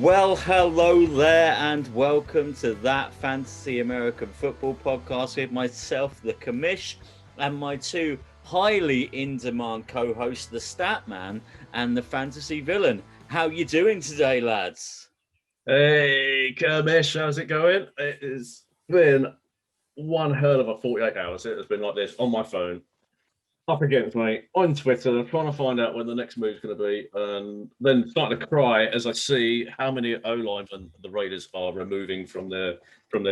Well, hello there, and welcome to That Fantasy American Football Podcast with myself, the Commish, and my two highly in-demand co-hosts, the Statman and the Fantasy Villain. How you doing today, lads? Hey, Commish, how's it going? It has been one hell of a 48 hours. It has been like this on my phone, up against me, on Twitter, trying to find out when the next move's going to be, and then starting to cry as I see how many O-linemen the Raiders are removing from their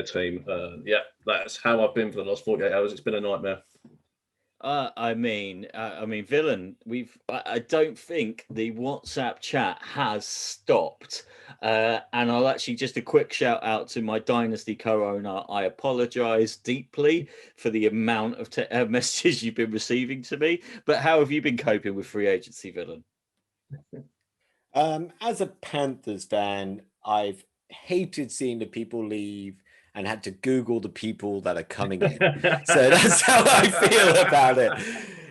team. Yeah, that's how I've been for the last 48 hours. It's been a nightmare. I mean, Villain, I don't think the WhatsApp chat has stopped. And I'll actually just a quick shout out to my Dynasty co-owner. I apologize deeply for the amount of messages you've been receiving to me. But how have you been coping with free agency, Villain? As a Panthers fan, I've hated seeing the people leave and had to Google the people that are coming in. So that's how I feel about it.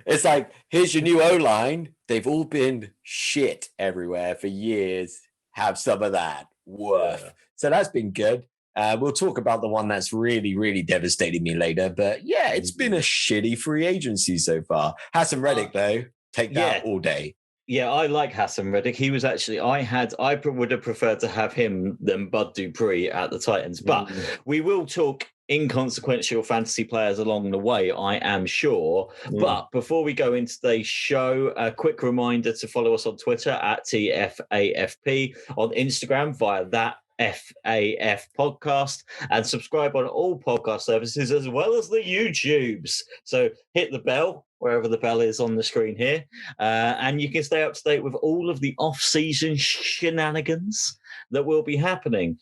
It's like, here's your new O-line. They've all been shit everywhere for years. Have some of that. Woof. Yeah. So that's been good. We'll talk about the one that's really, really devastated me later. But yeah, it's been a shitty free agency so far. Hassan Reddick, though, take that all day. Yeah, I like Hassan Reddick. He was actually, I would have preferred to have him than Bud Dupree at the Titans. But we will talk inconsequential fantasy players along the way, I am sure. But before we go into today's show, a quick reminder to follow us on Twitter at TFAFP, on Instagram via that FAF podcast, and subscribe on all podcast services as well as the YouTubes. So hit the bell wherever the bell is on the screen here, and you can stay up to date with all of the off-season shenanigans that will be happening.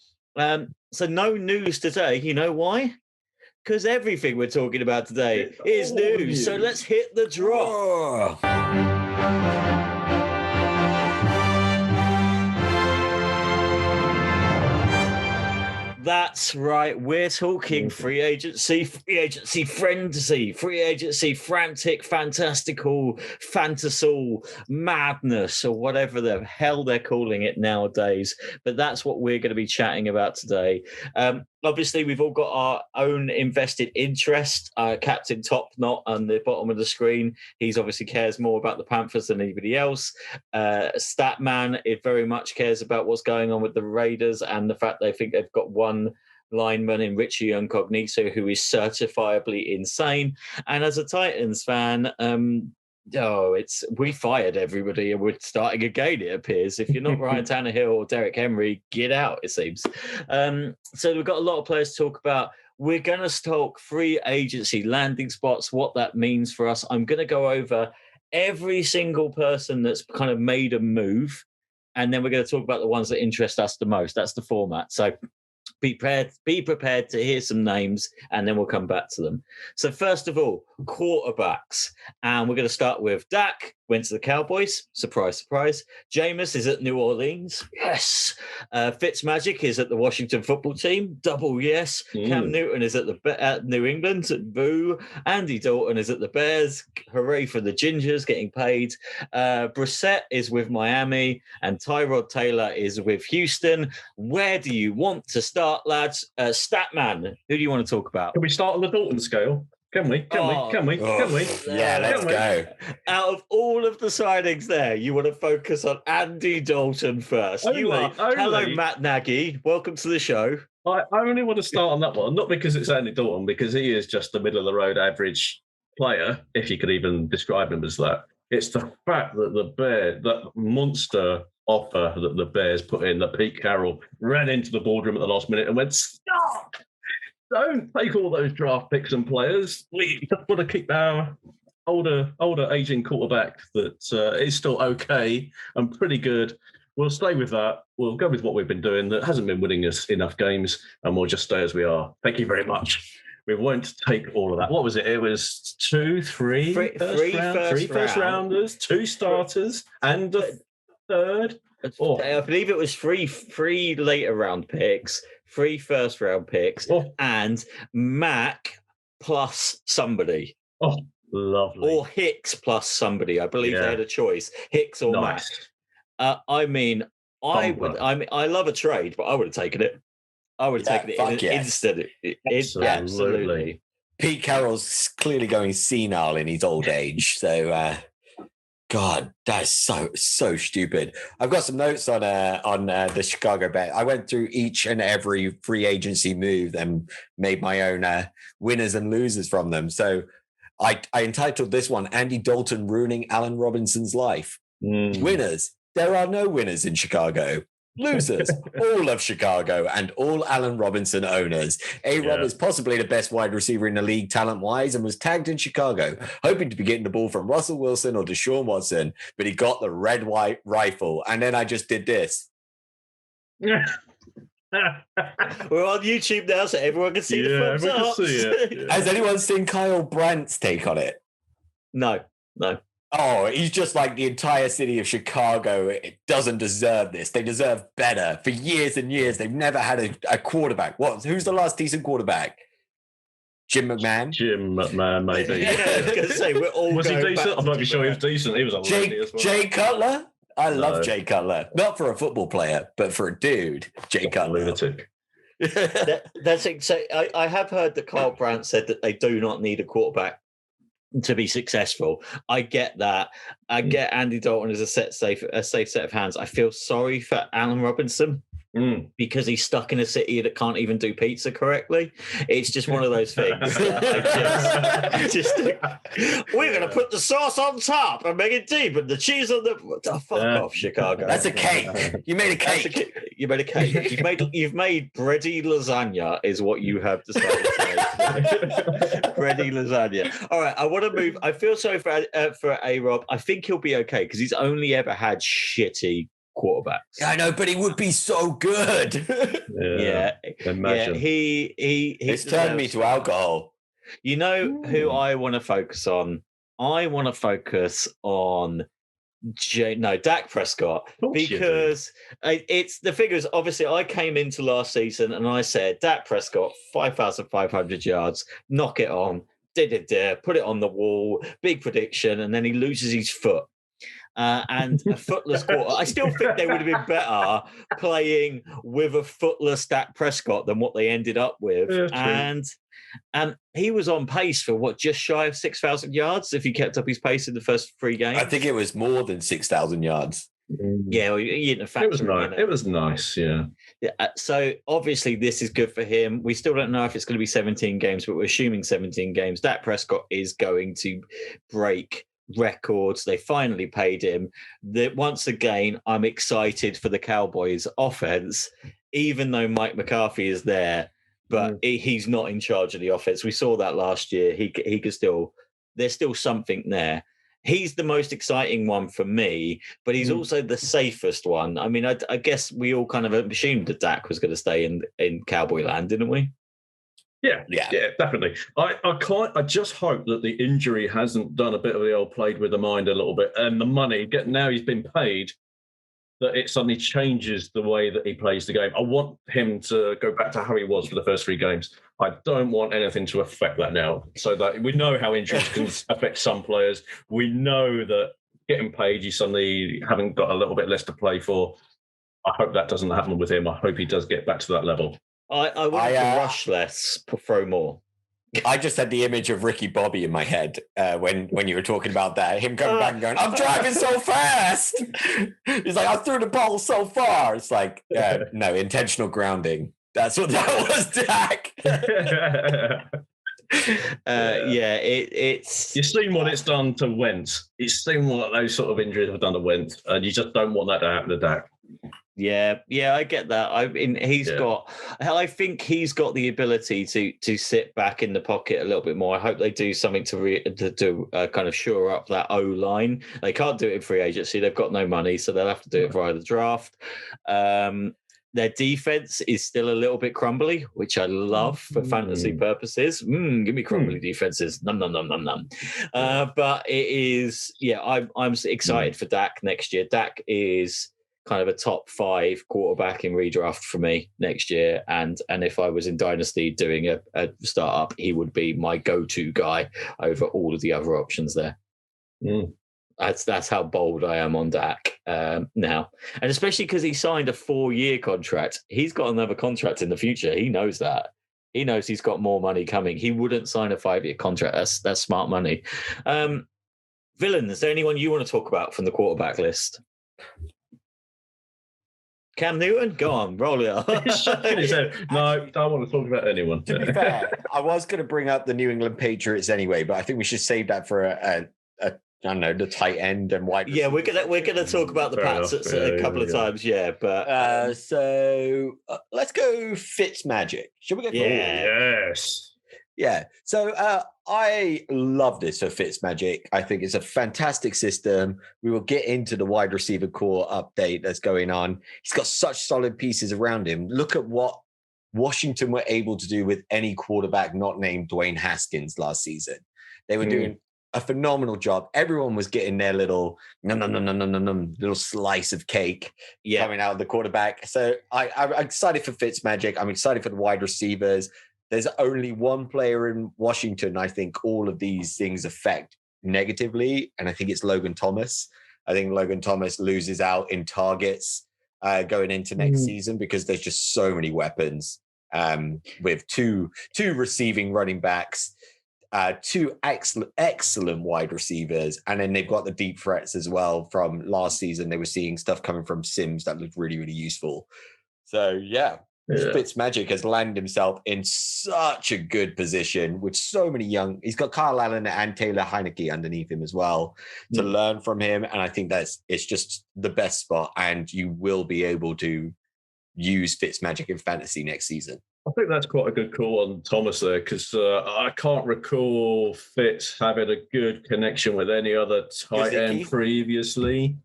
So no news today. You know why? Because everything we're talking about today is news. So let's hit the drop. That's right. We're talking free agency frenzy, free agency frantic, fantastical, fantasal madness, or whatever the hell they're calling it nowadays. But that's what we're going to be chatting about today. Obviously, we've all got our own invested interest. Captain Top Knot on the bottom of the screen. He's obviously cares more about the Panthers than anybody else. Statman, it very much cares about what's going on with the Raiders and the fact they think they've got one lineman in Richie Incognito who is certifiably insane. And as a Titans fan, we fired everybody and we're starting again, it appears. If you're not Ryan Tannehill or Derek Henry, get out, it seems. So we've got a lot of players to talk about. We're going to talk free agency, landing spots, what that means for us. I'm going to go over every single person that's kind of made a move, and then we're going to talk about the ones that interest us the most. That's the format. So be prepared to hear some names, and then we'll come back to them. So first of all, quarterbacks. And we're going to start with Dak. Went to the Cowboys. Surprise, surprise. Jameis is at New Orleans. Yes. Fitzmagic is at the Washington football team. Double yes. Cam Newton is at New England. Boo. Andy Dalton is at the Bears. Hooray for the Gingers getting paid. Brissett is with Miami. And Tyrod Taylor is with Houston. Where do you want to start, lads? Statman, who do you want to talk about? Can we start on the Dalton scale? Can we? Yeah, let's go. Out of all of the signings there, you want to focus on Andy Dalton first. Hello, Matt Nagy. Welcome to the show. I only want to start on that one, not because it's Andy Dalton, because he is just a middle-of-the-road average player, if you could even describe him as that. It's the fact that that monster offer that the Bears put in, that Pete Carroll ran into the boardroom at the last minute and went, stop! Don't take all those draft picks and players. We just want to keep our older aging quarterback that is still okay and pretty good. We'll stay with that. We'll go with what we've been doing that hasn't been winning us enough games, and we'll just stay as we are. Thank you very much. We won't take all of that. What was it? It was three first rounders, two starters, and a third. I believe it was three later round picks, 3 first round picks, and Mack plus somebody. Oh, lovely. Or Hicks plus somebody. I believe they had a choice, Hicks or Mack. I mean, I mean, I love a trade, but I would have taken it. I would have taken it in an instant. Absolutely. Pete Carroll's clearly going senile in his old age. So, God, that is so stupid. I've got some notes on the Chicago bet. I went through each and every free agency move and made my own winners and losers from them. So I entitled this one, Andy Dalton ruining Allen Robinson's life. Winners. There are no winners in Chicago. Losers, all of Chicago and all Allen Robinson owners. A-Rob is possibly the best wide receiver in the league talent-wise and was tagged in Chicago, hoping to be getting the ball from Russell Wilson or Deshaun Watson, but he got the red-white rifle. And then I just did this. We're on YouTube now, so everyone can see the thumbs up. See it. Has anyone seen Kyle Brandt's take on it? No. Oh, he's just like the entire city of Chicago. It doesn't deserve this. They deserve better. For years and years, they've never had a quarterback. Who's the last decent quarterback? Jim McMahon? Jim McMahon, maybe. Yeah, I was going to say, we're all Was he going decent? back I'm not to even sure he was decent. He was a lady as well. Jay Cutler? I love Jay Cutler. Not for a football player, but for a dude. Jay Cutler. Lunatic. That's it. So I have heard that Kyle Brandt said that they do not need a quarterback to be successful. I get that. I get Andy Dalton as a safe set of hands. I feel sorry for Allen Robinson because he's stuck in a city that can't even do pizza correctly. It's just one of those things. I just we're going to put the sauce on top and make it deep and the cheese on the... Oh, fuck off, Chicago. That's a cake. You made a cake. You made a cake. You've made bready lasagna is what you have decided to make. Bready lasagna. All right, I want to move. I feel sorry for A-Rob. I think he'll be okay because he's only ever had shitty quarterbacks. I know, but he would be so good. Imagine. It's turned me to alcohol. You know who I want to focus on? I want to focus on Dak Prescott, because it's the figures. Obviously, I came into last season and I said Dak Prescott 5,500 yards, knock it on, put it on the wall, big prediction, and then he loses his foot. And a footless quarter. I still think they would have been better playing with a footless Dak Prescott than what they ended up with. And he was on pace for just shy of 6,000 yards if he kept up his pace in the first 3 games. I think it was more than 6,000 yards. Yeah, well, you didn't factor it was nice. It was nice, yeah. So obviously this is good for him. We still don't know if it's going to be 17 games, but we're assuming 17 games. Dak Prescott is going to break records. They finally paid him. Once again, I'm excited for the Cowboys offense, even though Mike McCarthy is there, but he's not in charge of the offense. We saw that last year. He could still, there's still something there. He's the most exciting one for me, but he's also the safest one. I mean, I guess we all kind of assumed that Dak was going to stay in Cowboy land, didn't we? Yeah, definitely. I just hope that the injury hasn't done a bit of the old played with the mind a little bit, and the money. Now he's been paid, that it suddenly changes the way that he plays the game. I want him to go back to how he was for the first 3 games. I don't want anything to affect that now. So that we know how injuries can affect some players. We know that getting paid, you suddenly haven't got a little bit less to play for. I hope that doesn't happen with him. I hope he does get back to that level. I want to rush less, throw more. I just had the image of Ricky Bobby in my head when you were talking about that. Him coming back and going, I'm driving so fast. He's like, I threw the ball so far. It's like, no, intentional grounding. That's what that was, Dak. It's... You've seen what it's done to Wentz. You've seen what those sort of injuries have done to Wentz, and you just don't want that to happen to Dak. Yeah, I get that. I think he's got the ability to sit back in the pocket a little bit more. I hope they do something to kind of shore up that O line. They can't do it in free agency. They've got no money, so they'll have to do it via the draft. Their defense is still a little bit crumbly, which I love for fantasy purposes. Give me crumbly defenses. Num, num, num, num, num. But it is, I'm excited for Dak next year. Dak is kind of a top 5 quarterback in redraft for me next year. And if I was in Dynasty doing a startup, he would be my go-to guy over all of the other options there. That's how bold I am on Dak. now. And especially because he signed a 4-year contract. He's got another contract in the future. He knows that. He knows he's got more money coming. He wouldn't sign a 5-year contract. That's smart money. Villain, is there anyone you want to talk about from the quarterback list? Cam Newton? Go on, roll it up. No, don't want to talk about anyone. To be fair, I was going to bring up the New England Patriots anyway, but I think we should save that for I don't know, the tight end and wide. Yeah, we're gonna talk about the Pats a couple of times. Yeah, but so let's go Fitzmagic. Should we go? Yes. Yeah. So I love this for Fitzmagic. I think it's a fantastic system. We will get into the wide receiver core update that's going on. He's got such solid pieces around him. Look at what Washington were able to do with any quarterback not named Dwayne Haskins last season. They were doing a phenomenal job. Everyone was getting their little little slice of cake coming out of the quarterback. So I'm excited for Fitzmagic. I'm excited for the wide receivers. There's only one player in Washington I think all of these things affect negatively, and I think it's Logan Thomas. I think Logan Thomas loses out in targets going into next season because there's just so many weapons with two receiving running backs, two excellent wide receivers, and then they've got the deep threats as well. From last season, they were seeing stuff coming from Sims that looked really, really useful. So yeah. Fitzmagic has landed himself in such a good position with so many young. He's got Kyle Allen and Taylor Heineke underneath him as well to learn from him, and I think it's just the best spot. And you will be able to use Fitzmagic in fantasy next season. I think that's quite a good call on Thomas there, because I can't recall Fitz having a good connection with any other tight end previously.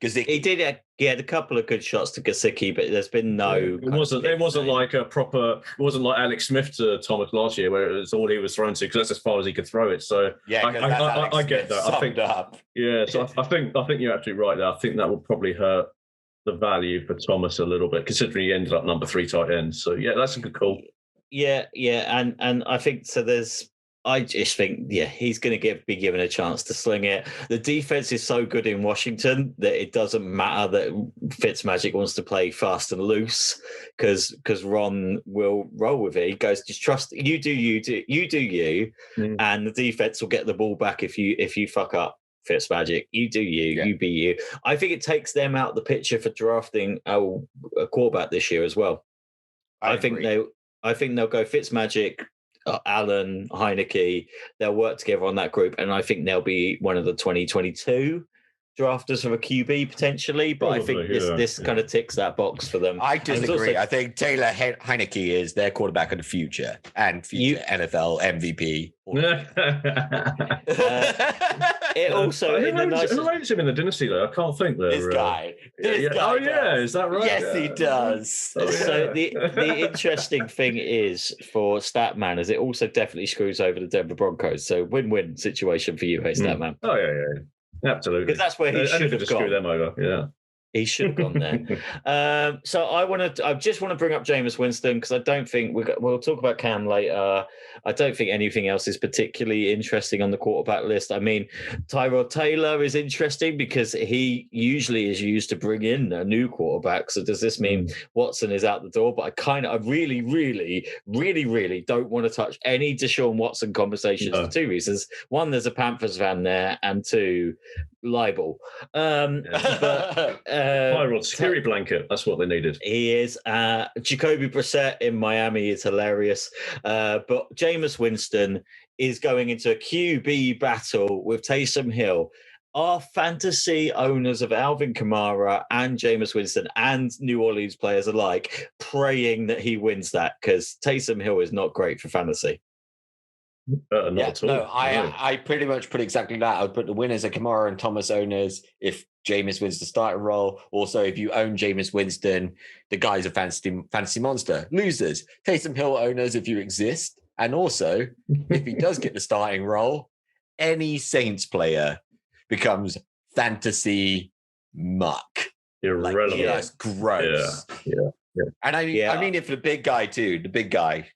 Gesicki. He had a couple of good shots to Gesicki, but there's been no. It wasn't like a proper. It wasn't like Alex Smith to Thomas last year, where it was all he was thrown to, because that's as far as he could throw it. So yeah, I get that. I think up. Yeah, so I think you're absolutely right there. I think that will probably hurt the value for Thomas a little bit, considering he ended up number 3 tight end. So yeah, that's a good call. Yeah, and I think so. I just think, he's going to be given a chance to sling it. The defense is so good in Washington that it doesn't matter that Fitzmagic wants to play fast and loose, because Ron will roll with it. He goes, just trust you do you, and the defense will get the ball back if you fuck up. Fitzmagic, you do you be you. I think it takes them out the picture for drafting a quarterback this year as well. I think they'll go Fitzmagic, Allen, Heineke. They'll work together on that group, and I think they'll be one of the 2022 drafters of a QB potentially. But probably, I think this kind of ticks that box for them. I disagree. I think Taylor Heineke is their quarterback of the future and future NFL MVP. It also who owns him in the Dynasty though? I can't think there. This guy. Is that right? Yes, he does. So the interesting thing is for Statman is it also definitely screws over the Denver Broncos. So win-win situation for you, hey Statman. Oh yeah, absolutely. Because that's where he should have gone. Screw them over. Yeah. He should have gone there. So I just want to bring up Jameis Winston, because I don't think we'll talk about Cam later. I don't think anything else is particularly interesting on the quarterback list. I mean, Tyrod Taylor is interesting because he usually is used to bring in a new quarterback. So does this mean Watson is out the door? But I really, really, really, really don't want to touch any Deshaun Watson conversations for 2 reasons. One, there's a Panthers fan there, and 2, libel. Tyrod security blanket. That's what they needed. He is. Jacoby Brissett in Miami is hilarious. But Jameis Winston is going into a QB battle with Taysom Hill. Are fantasy owners of Alvin Kamara and Jameis Winston and New Orleans players alike praying that he wins that? Because Taysom Hill is not great for fantasy. Not at all. No, I pretty much put exactly that. I would put the winners are Kamara and Thomas owners if Jameis wins the starting role. Also, if you own Jameis Winston, the guy's a fantasy monster. Losers, Taysom Hill owners if you exist. And also, if he does get the starting role, any Saints player becomes fantasy muck. Irrelevant. That's gross. Yeah. And I mean it for the big guy too. The big guy,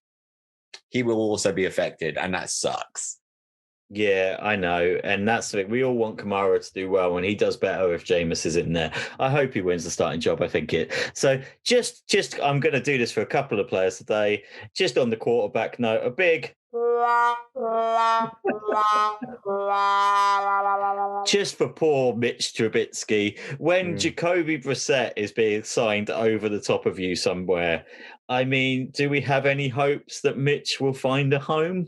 he will also be affected, and that sucks. Yeah, I know. And that's the thing. We all want Kamara to do well, and he does better if Jameis is in there. I hope he wins the starting job. I think it. So just I'm going to do this for a couple of players today. Just on the quarterback note, a big just for poor Mitch Trubisky. When Jacoby Brissett is being signed over the top of you somewhere, I mean, do we have any hopes that Mitch will find a home?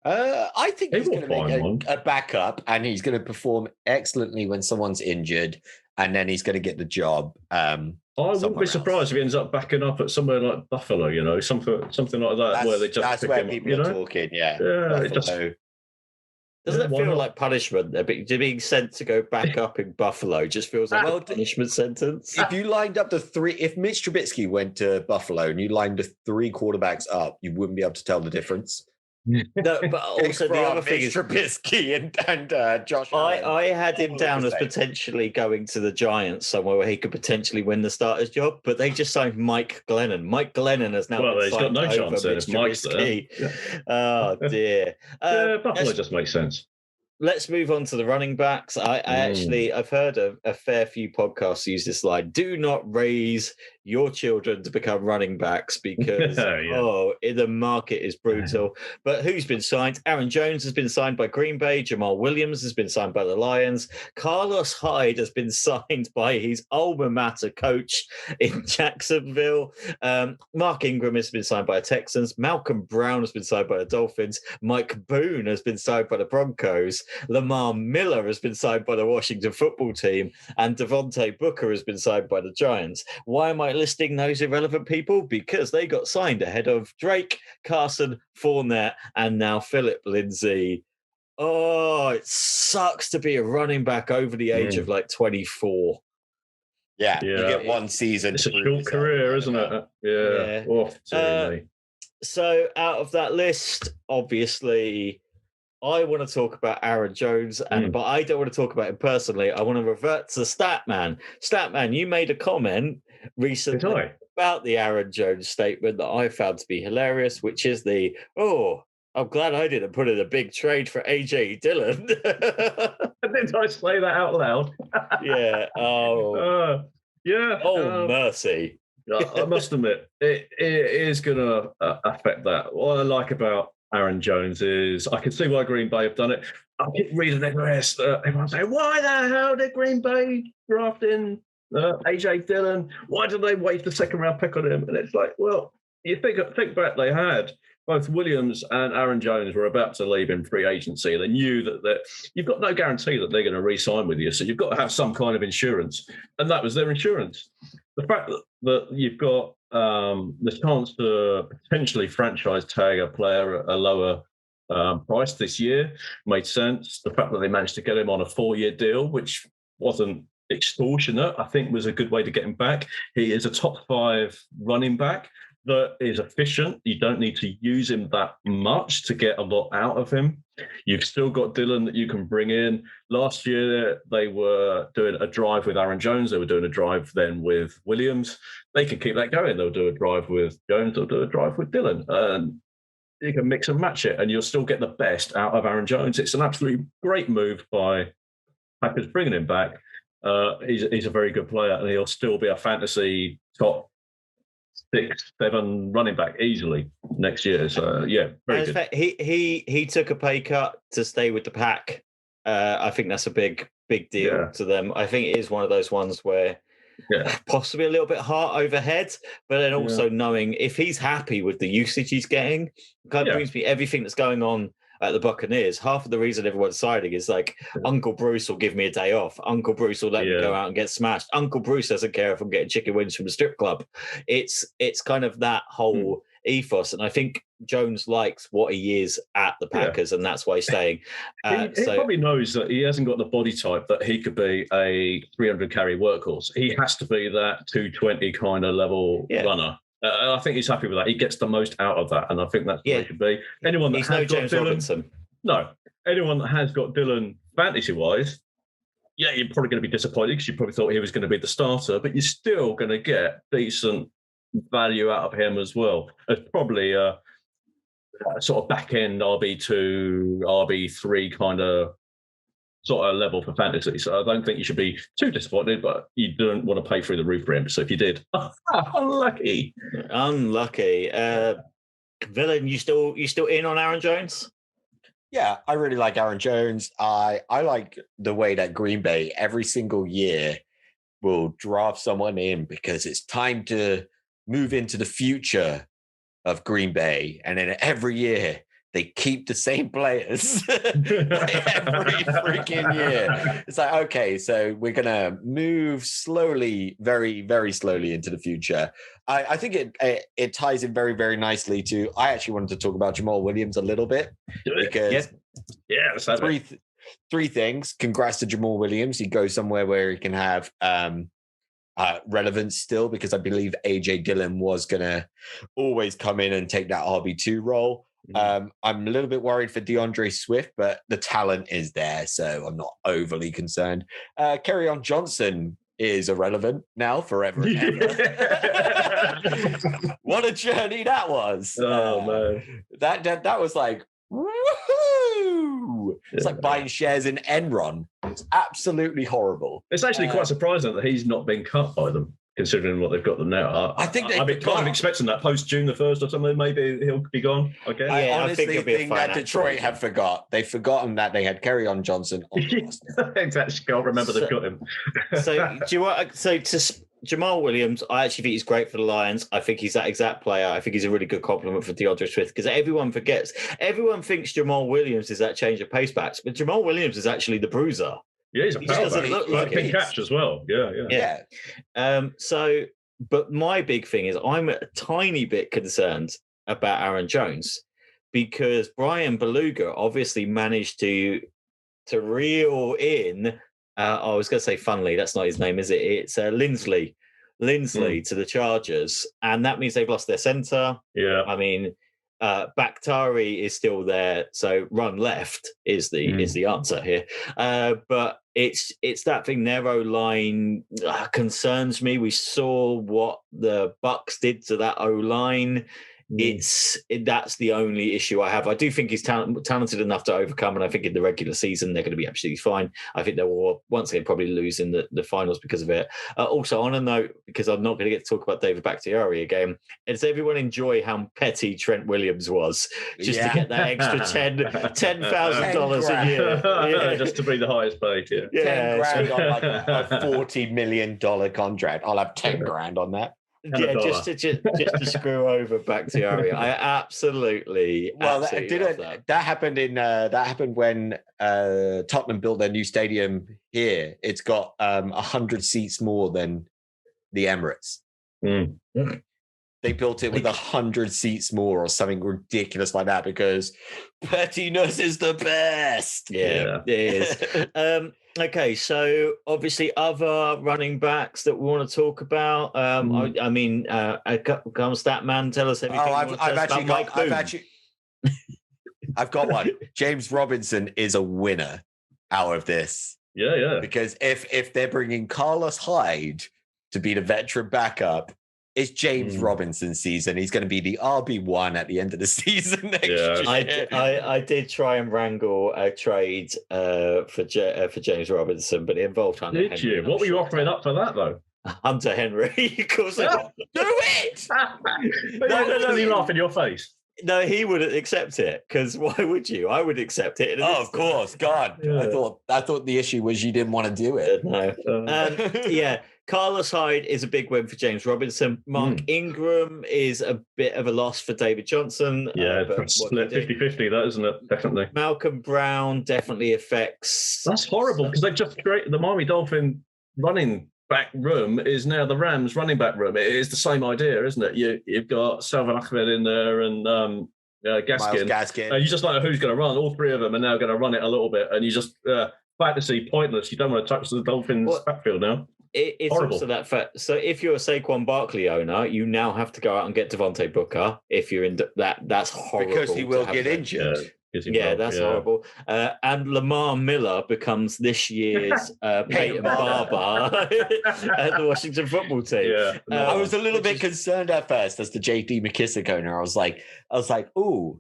I think he's going to make a backup, and he's going to perform excellently when someone's injured, and then he's going to get the job. I wouldn't be surprised if he ends up backing up at somewhere like Buffalo, you know, something like that, where they just that's where people are talking. Yeah, it just doesn't it feel like punishment? Being sent to go back up in Buffalo just feels like a punishment sentence. If you lined up if Mitch Trubisky went to Buffalo and you lined the 3 quarterbacks up, you wouldn't be able to tell the difference. No, but also the other thing is Trubisky and Josh. I had him down as potentially going to the Giants somewhere where he could potentially win the starter's job, but they just signed Mike Glennon. Mike Glennon has now he's got no chance there if Mike's there. Yeah. Oh dear. Buffalo just makes sense. Let's move on to the running backs. I've heard a fair few podcasts use this line. Do not raise your children to become running backs because, the market is brutal. But who's been signed? Aaron Jones has been signed by Green Bay. Jamal Williams has been signed by the Lions. Carlos Hyde has been signed by his alma mater coach in Jacksonville. Mark Ingram has been signed by the Texans. Malcolm Brown has been signed by the Dolphins. Mike Boone has been signed by the Broncos. Lamar Miller has been signed by the Washington football team, and Devontae Booker has been signed by the Giants. Why am I listing those irrelevant people? Because they got signed ahead of Drake, Carson, Fournette, and now Philip Lindsay. Oh, it sucks to be a running back over the age of like 24. Yeah, you get one season. It's a short career, isn't it? Yeah. Oh, so out of that list, obviously, I want to talk about Aaron Jones, but I don't want to talk about him personally. I want to revert to Statman. Statman, you made a comment recently about the Aaron Jones statement that I found to be hilarious, which is I'm glad I didn't put in a big trade for AJ Dillon. Did I say that out loud? Yeah. Mercy. I must admit, it is going to affect that. What I like about Aaron Jones is I can see why Green Bay have done it. I keep reading everywhere. Everyone saying, why the hell did Green Bay draft in AJ Dillon? Why did they waste the second round pick on him? And it's like, well, you think back, they had both Williams and Aaron Jones were about to leave in free agency. They knew that you've got no guarantee that they're going to re-sign with you. So you've got to have some kind of insurance. And that was their insurance. The fact that you've got the chance to potentially franchise tag a player at a lower price this year made sense. The fact that they managed to get him on a 4-year deal, which wasn't extortionate, I think was a good way to get him back. He is a top 5 running back that is efficient. You don't need to use him that much to get a lot out of him. You've still got Dillon that you can bring in. Last year, they were doing a drive with Aaron Jones. They were doing a drive then with Williams. They can keep that going. They'll do a drive with Jones. They'll do a drive with Dillon. You can mix and match it, and you'll still get the best out of Aaron Jones. It's an absolutely great move by Packers bringing him back. He's a very good player, and he'll still be a fantasy top 6-7 running back easily next year. So very good. Fact, he took a pay cut to stay with the pack. I think that's a big deal to them. I think it is one of those ones where possibly a little bit heart over head, but then also knowing if he's happy with the usage he's getting, kind of brings me everything that's going on at the Buccaneers. Half of the reason everyone's siding is like, Uncle Bruce will give me a day off. Uncle Bruce will let me go out and get smashed. Uncle Bruce doesn't care if I'm getting chicken wings from a strip club. It's kind of that whole ethos. And I think Jones likes what he is at the Packers, and that's why he's staying. He probably knows that he hasn't got the body type that he could be a 300 carry workhorse. He has to be that 220 kind of level runner. I think he's happy with that. He gets the most out of that, and I think that's what he should be. Anyone that he's has no got James Dillon, Robinson. No. Anyone that has got Dillon fantasy-wise, you're probably going to be disappointed because you probably thought he was going to be the starter, but you're still going to get decent value out of him as well. It's probably sort of back end RB2, RB3 kind of sort of level for fantasy. So I don't think you should be too disappointed, but you don't want to pay through the roof for him. So if you did, unlucky. Villain, you still in on Aaron Jones? Yeah, I really like Aaron Jones. I like the way that Green Bay every single year will draft someone in because it's time to move into the future of Green Bay. And then every year they keep the same players every freaking year. It's like, okay, so we're going to move slowly, very, very slowly into the future. I think it ties in very, very nicely to, I actually wanted to talk about Jamal Williams a little bit because three things. Congrats to Jamal Williams. He goes somewhere where he can have relevance still, because I believe AJ Dillon was going to always come in and take that RB2 role. I'm a little bit worried for DeAndre Swift, but the talent is there, so I'm not overly concerned. Kerryon Johnson is irrelevant now forever and ever. What a journey that was. Oh, man. That was like, woohoo! It's like buying shares in Enron. It's absolutely horrible. It's actually quite surprising that he's not been cut by them, considering what they've got them now. I think I've been kind of expecting that post June the 1st or something. Maybe he'll be gone. Okay. I honestly think that Detroit have forgot. They've forgotten that they had Kerryon Johnson on the roster. Exactly. Can't remember they've got him. To Jamal Williams, I actually think he's great for the Lions. I think he's that exact player. I think he's a really good compliment for DeAndre Swift, because everyone thinks Jamal Williams is that change of pace backs, but Jamal Williams is actually the bruiser. Yeah, he's a power back. Look like a catch as well. Yeah. But my big thing is I'm a tiny bit concerned about Aaron Jones, because Brian Beluga obviously managed to reel in. I was going to say Funley. That's not his name, is it? It's Lindsley to the Chargers, and that means they've lost their center. Yeah, I mean, Bakhtari is still there, so run left is the answer here. But it's that thing. Narrow line concerns me. We saw what the Bucs did to that O line. That's the only issue I have. I do think he's talented enough to overcome, and I think in the regular season they're going to be absolutely fine. I think they will once again probably lose in the finals because of it. Also, on a note, because I'm not going to get to talk about David Bakhtiari again, does everyone enjoy how petty Trent Williams was just to get that extra $10,000 a year, just to be the highest paid? $10,000 on like a $40 million contract. I'll have $10,000 on that. Yeah, just to screw over Bakhtiari. I absolutely love that. That happened when Tottenham built their new stadium here. It's got 100 seats more than the Emirates. They built it with 100 seats more or something ridiculous like that, because pettiness is the best. Yeah. It is. Okay, so obviously other running backs that we want to talk about. I mean, come Statman, tell us everything. I've got one. James Robinson is a winner out of this. Yeah. Because if they're bringing Carlos Hyde to be the veteran backup, it's James Robinson season. He's going to be the RB1 at the end of the season next year. I did try and wrangle a trade for James Robinson, but it involved Hunter Henry. Did you? What were you offering up for that, though? Hunter Henry. Of course. Do it! No. He laugh in your face. No, he wouldn't accept it, because why would you? I would accept it. Of course. God. Yeah. I thought the issue was you didn't want to do it. No. Carlos Hyde is a big win for James Robinson. Mark Ingram is a bit of a loss for David Johnson. Yeah, split 50-50, that, isn't it? Definitely. Malcolm Brown definitely affects. That's horrible, because they've just created the Miami Dolphin running back room is now the Rams running back room. It is the same idea, isn't it? You've got Salvin Ahmed in there and Gaskin. Gaskin. You just don't know who's going to run. All three of them are now going to run it a little bit, and you just fantasy pointless. You don't want to touch the Dolphins backfield now. It's horrible. Also that fact. So if you're a Saquon Barkley owner, you now have to go out and get Devontae Booker. If you're in that's horrible, because he will get injured. That's horrible. And Lamar Miller becomes this year's Peyton Barber at the Washington football team. I was a little bit concerned at first as the JD McKissick owner. I was like, ooh,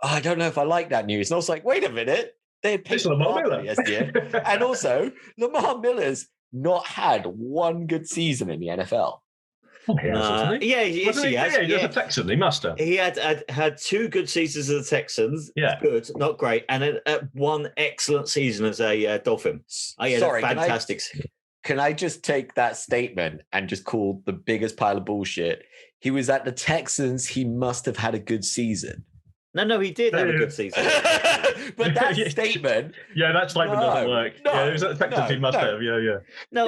I don't know if I like that news. And I was like, wait a minute. They had It's Peyton Lamar Barkley Miller. yesterday. And also, Lamar Miller's not had one good season in the NFL. Oh, he has, hasn't he? Yeah, he has. Yeah, he was a Texan. He must have. He had 2 good seasons as the Texans. Yeah. Good, not great. And one excellent season as a Dolphin. Sorry, fantastic. Can I just take that statement and just call the biggest pile of bullshit? He was at the Texans. He must have had a good season. No, he did have a good season. But that statement... Yeah, that statement doesn't work. Yeah, he was at the Texans. He must have. Yeah. No,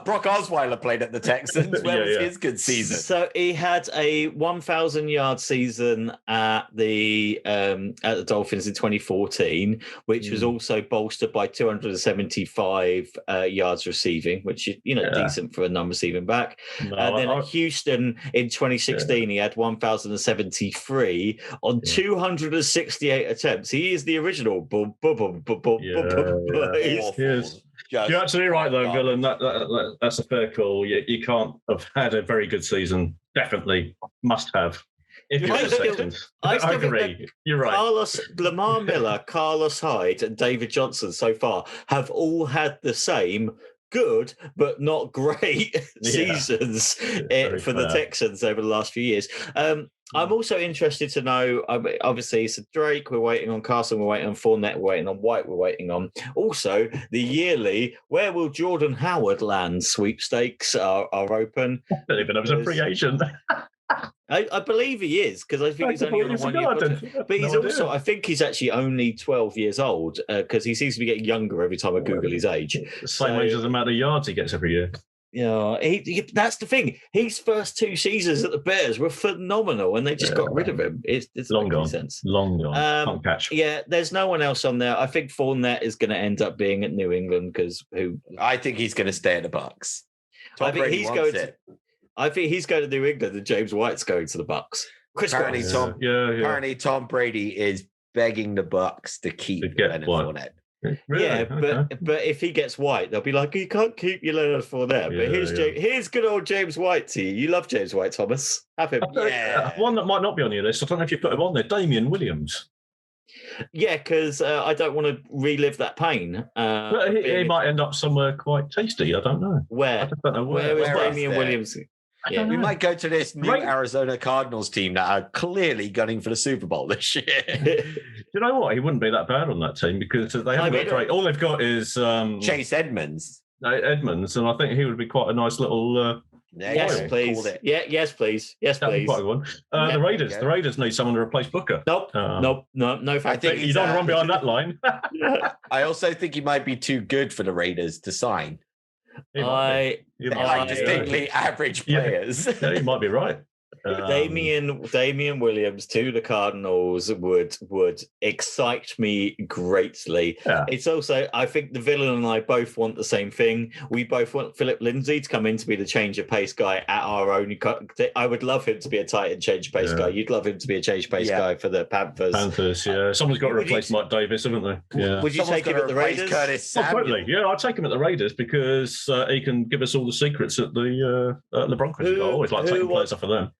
Brock Osweiler played at the Texans. Where was his good season? So he had a 1,000-yard season at the Dolphins in 2014, which was also bolstered by 275 yards receiving, which is decent for a non-receiving back. And then at Houston in 2016, he had 1,073 on 268 attempts. He is the original. Yes. You're absolutely right, though, Villain. That's a fair call. You can't have had a very good season. Definitely must have. If you're the Texans. I agree. You're right. Lamar Miller, Carlos Hyde, and David Johnson so far have all had the same good but not great seasons for the Texans over the last few years. I'm also interested to know, obviously, it's Drake, we're waiting on Carson, we're waiting on Fournette, we're waiting on White, we're waiting on. Also, the yearly, where will Jordan Howard land sweepstakes are open. I don't even know if he's a free agent. I believe he is, because I think he's only on a 1 year contract. But he's also, I think he's actually only 12 years old, because he seems to be getting younger every time I Google his age. The same age as the amount of yards he gets every year. Yeah, that's the thing. His first 2 seasons at the Bears were phenomenal, and they just got rid of him. It's long gone. Sense. Long gone. Can't catch. Yeah, there's no one else on there. I think Fournette is going to end up being at New England because I think he's going to stay at the Bucs. I think he's going to New England, and James White's going to the Bucs. Apparently, Tom Brady is begging the Bucs to keep Leonard Fournette. Really? Yeah, but if he gets White, they'll be like, you can't keep your Leonard Fournette. But here's good old James White to you. You love James White, Thomas. Have him. One that might not be on your list. I don't know if you put him on there. Damian Williams. Yeah, because I don't want to relive that pain. But he might end up somewhere quite tasty. I don't know. Where? I just don't know where is Damian Williams? Yeah. We might go to this new Arizona Cardinals team that are clearly gunning for the Super Bowl this year. You know what? He wouldn't be that bad on that team because they haven't got great. All they've got is Chase Edmonds. And I think he would be quite a nice little. Yes, please. Yes, please. Yes, please. Quite a good one. The Raiders. The Raiders need someone to replace Booker. Nope. No. I think you don't run behind that line. I also think he might be too good for the Raiders to sign. Distinctly average players. Yeah, you might be right. Damian Williams to the Cardinals would excite me greatly. Yeah. It's also, I think the Villain and I both want the same thing. We both want Philip Lindsay to come in to be the change of pace guy at our own. I would love him to be a tight end change of pace guy. You'd love him to be a change of pace guy for the Panthers. Someone's got to replace Mike Davis, haven't they? Yeah. Would you take him at the Raiders? Totally. Yeah, I'd take him at the Raiders because he can give us all the secrets at the Broncos. I always like taking players off of them.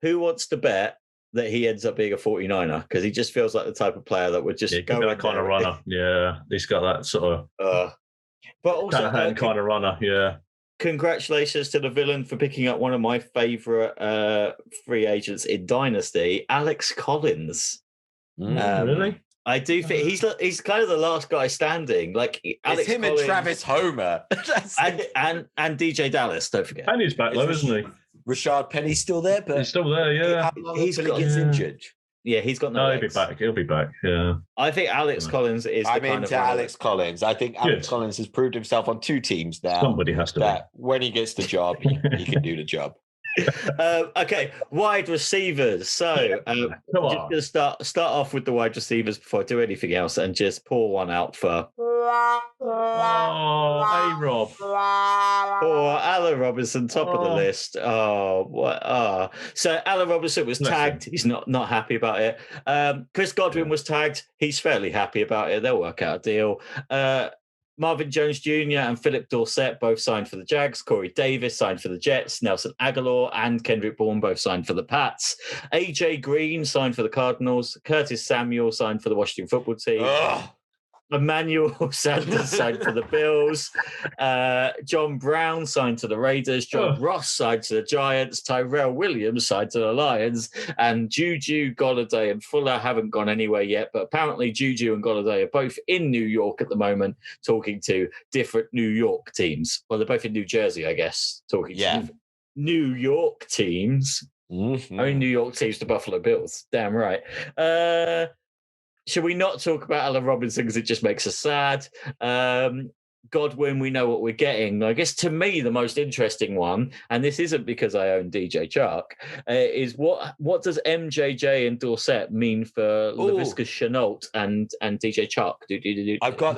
Who wants to bet that he ends up being a 49er? Because he just feels like the type of player that would just go that kind of runner. Yeah, he's got that sort of but also kind of runner. Yeah. Congratulations to the Villain for picking up one of my favorite free agents in Dynasty, Alex Collins. Really? I do think he's kind of the last guy standing. Like Alex him Collins, and Travis Homer, and DJ Dallas. Don't forget. And he's back though, isn't he? Rashad Penny's still there, but he's still there. Yeah, he gets injured. Yeah, he's got no. He'll be back. He'll be back. Yeah. I think Alex Collins is. I'm into Alex Collins. I think Alex Collins has proved himself on 2 teams now. Somebody has to. That when he gets the job, he can do the job. Okay, wide receivers. So just gonna start off with the wide receivers before I do anything else, and just pour one out for. Hey Rob. Or Allen Robinson, top of the list. So Allen Robinson was tagged. He's not happy about it. Chris Godwin was tagged. He's fairly happy about it. They'll work out a deal. Marvin Jones Jr. and Philip Dorsett both signed for the Jags. Corey Davis signed for the Jets. Nelson Aguilar and Kendrick Bourne both signed for the Pats. AJ Green signed for the Cardinals. Curtis Samuel signed for the Washington football team. Emmanuel Sanders signed for the Bills. John Brown signed to the Raiders. John Ross signed to the Giants. Tyrell Williams signed to the Lions. And Juju, Golladay, and Fuller haven't gone anywhere yet. But apparently Juju and Golladay are both in New York at the moment, talking to different New York teams. Well, they're both in New Jersey, I guess, talking to New York teams. Mm-hmm. I mean, New York teams, the Buffalo Bills. Damn right. Should we not talk about Allen Robinson because it just makes us sad? Godwin, we know what we're getting. I guess to me, the most interesting one, and this isn't because I own DJ Chark, is what does MJJ and Dorsett mean for Laviska Shenault and DJ Chark? I've got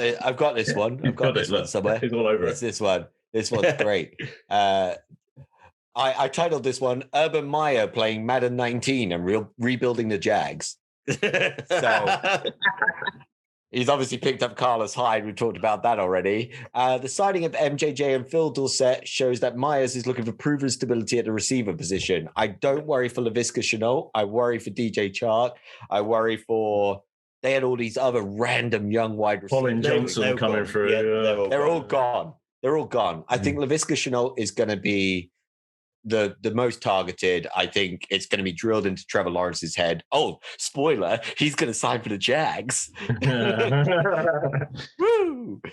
this one. I've got this one somewhere. He's all over it. This one. This one's great. I titled this one Urban Meyer playing Madden 19 and rebuilding the Jags. So he's obviously picked up Carlos Hyde. We've talked about that already. The signing of MJJ and Phil Dorsett shows that Myers is looking for proven stability at the receiver position. I don't worry for Laviska Shenault. I worry for DJ Chark. I worry for they had all these other random young wide receivers. Colin Johnson coming through. Yeah, they're all gone. They're all gone. I think Laviska Shenault is going to be the most targeted. I think it's going to be drilled into Trevor Lawrence's head. Oh, spoiler, he's going to sign for the Jags. Woo!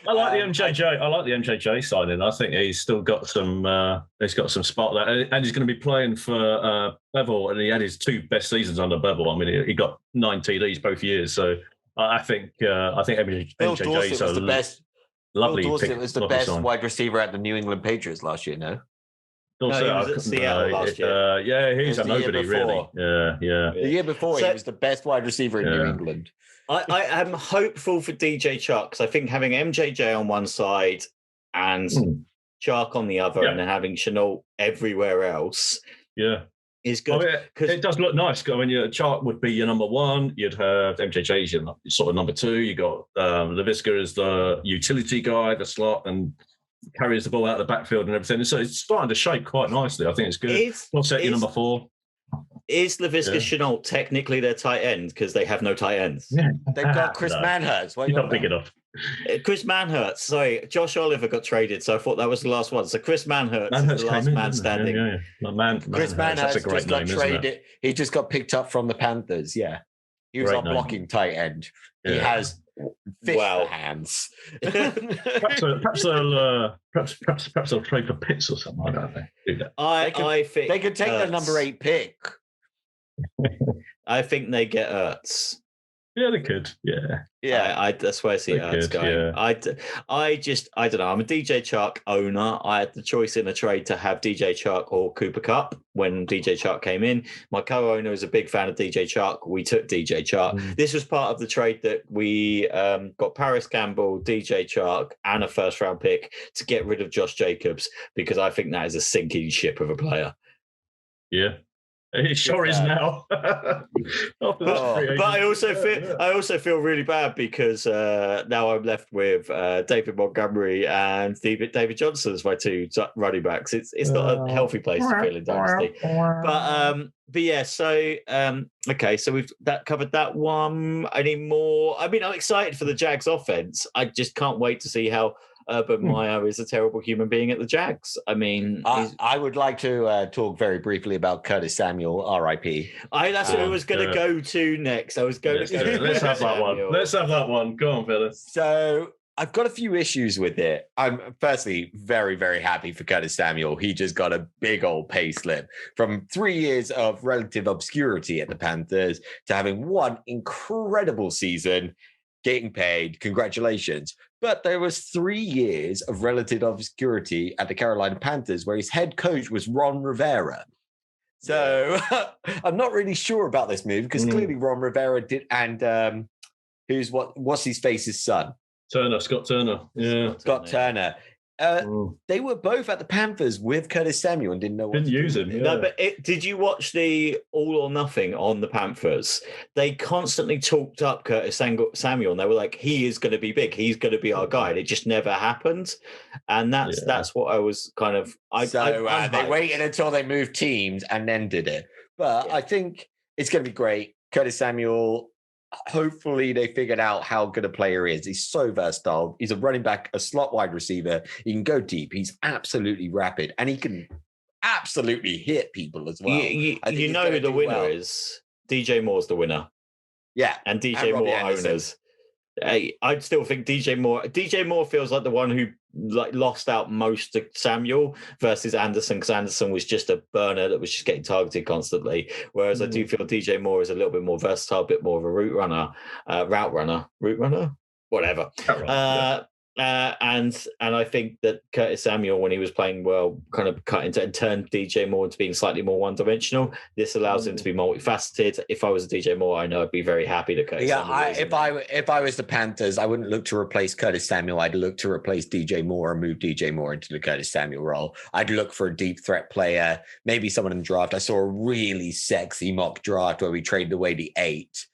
I like the MJJ. I like the MJJ signing. I think he's still got some. He's got some spot there, and he's going to be playing for Bevel. And he had his 2 best seasons under Bevel. I mean, he got 9 TDs both years. So I think MJJ is the best. Lovely. Bill Dorsett was the best wide receiver at the New England Patriots last year. No. No, he was at Seattle last year. He's a nobody, really. Yeah. The year before, he was the best wide receiver in New England. I am hopeful for DJ Chark because I think having MJJ on one side and Chark on the other and then having Shenault everywhere else is good. I mean, it does look nice. I mean, Chark would be your number 1. You'd have MJJ as your sort of number 2. You got Laviska as the utility guy, the slot, and carries the ball out of the backfield and everything. So it's starting to shape quite nicely. I think it's good. We'll set you number 4. Is Laviska Shenault technically their tight end because they have no tight ends? Yeah. They've got Chris Manhertz. He's not big enough. Chris Manhertz. Sorry, Josh Oliver got traded, so I thought that was the last one. So Chris Manhertz is the last man standing. Chris Manhertz just got traded. He just got picked up from the Panthers. Yeah, he was our blocking tight end. He has fish hands. perhaps they'll trade for Pitts or something. I don't know. I think they could take the number 8 pick. I think they get Ertz. Yeah, they could. Yeah. That's where I see Ertz going. Yeah. I don't know. I'm a DJ Chark owner. I had the choice in a trade to have DJ Chark or Cooper Kupp when DJ Chark came in. My co-owner is a big fan of DJ Chark. We took DJ Chark. This was part of the trade that we got Paris Campbell, DJ Chark, and a first-round pick to get rid of Josh Jacobs because I think that is a sinking ship of a player. Yeah. It sure is now. But I also feel really bad because now I'm left with David Montgomery and David Johnson as my 2 running backs. It's not a healthy place to feel in Dynasty. But yeah, so okay, so we've covered that one. Any more? I mean, I'm excited for the Jags offense. I just can't wait to see how Urban Meyer is a terrible human being at the Jags. I mean, I would like to talk very briefly about Curtis Samuel, R.I.P. That's what I was going to go to next. I was going to let's have that one. Let's have that one. Go on, Phyllis. So I've got a few issues with it. I'm firstly very, very happy for Curtis Samuel. He just got a big old pay slip from 3 years of relative obscurity at the Panthers to having one incredible season, getting paid. Congratulations. But there was 3 years of relative obscurity at the Carolina Panthers where his head coach was Ron Rivera. So I'm not really sure about this move because clearly Ron Rivera did. And what's his face's son? Scott Turner. Yeah. Scott Turner. They were both at the Panthers with Curtis Samuel and didn't know what Didn't to use do him. with it. No, but did you watch the All or Nothing on the Panthers? They constantly talked up Curtis Samuel, and they were like, "He is going to be big. He's going to be our guy." And it just never happened, and that's what I was kind of. They waited until they moved teams and then did it. But I think it's going to be great. Curtis Samuel. Hopefully they figured out how good a player he is. He's so versatile. He's a running back, a slot wide receiver. He can go deep. He's absolutely rapid, and he can absolutely hit people as well. You know who the winner is? DJ Moore's the winner. Yeah, and DJ Moore owners. I'd still think DJ Moore feels like the one who lost out most to Samuel versus Anderson, because Anderson was just a burner that was just getting targeted constantly. Whereas I do feel DJ Moore is a little bit more versatile, a bit more of a route runner, whatever. And I think that Curtis Samuel, when he was playing well, kind of cut into and turned DJ Moore into being slightly more one-dimensional. This allows him to be multifaceted. If I was a DJ Moore, I know I'd be very happy to Curtis Samuel. If I was the Panthers, I wouldn't look to replace Curtis Samuel. I'd look to replace DJ Moore and move DJ Moore into the Curtis Samuel role. I'd look for a deep threat player, maybe someone in the draft. I saw a really sexy mock draft where we traded away the 8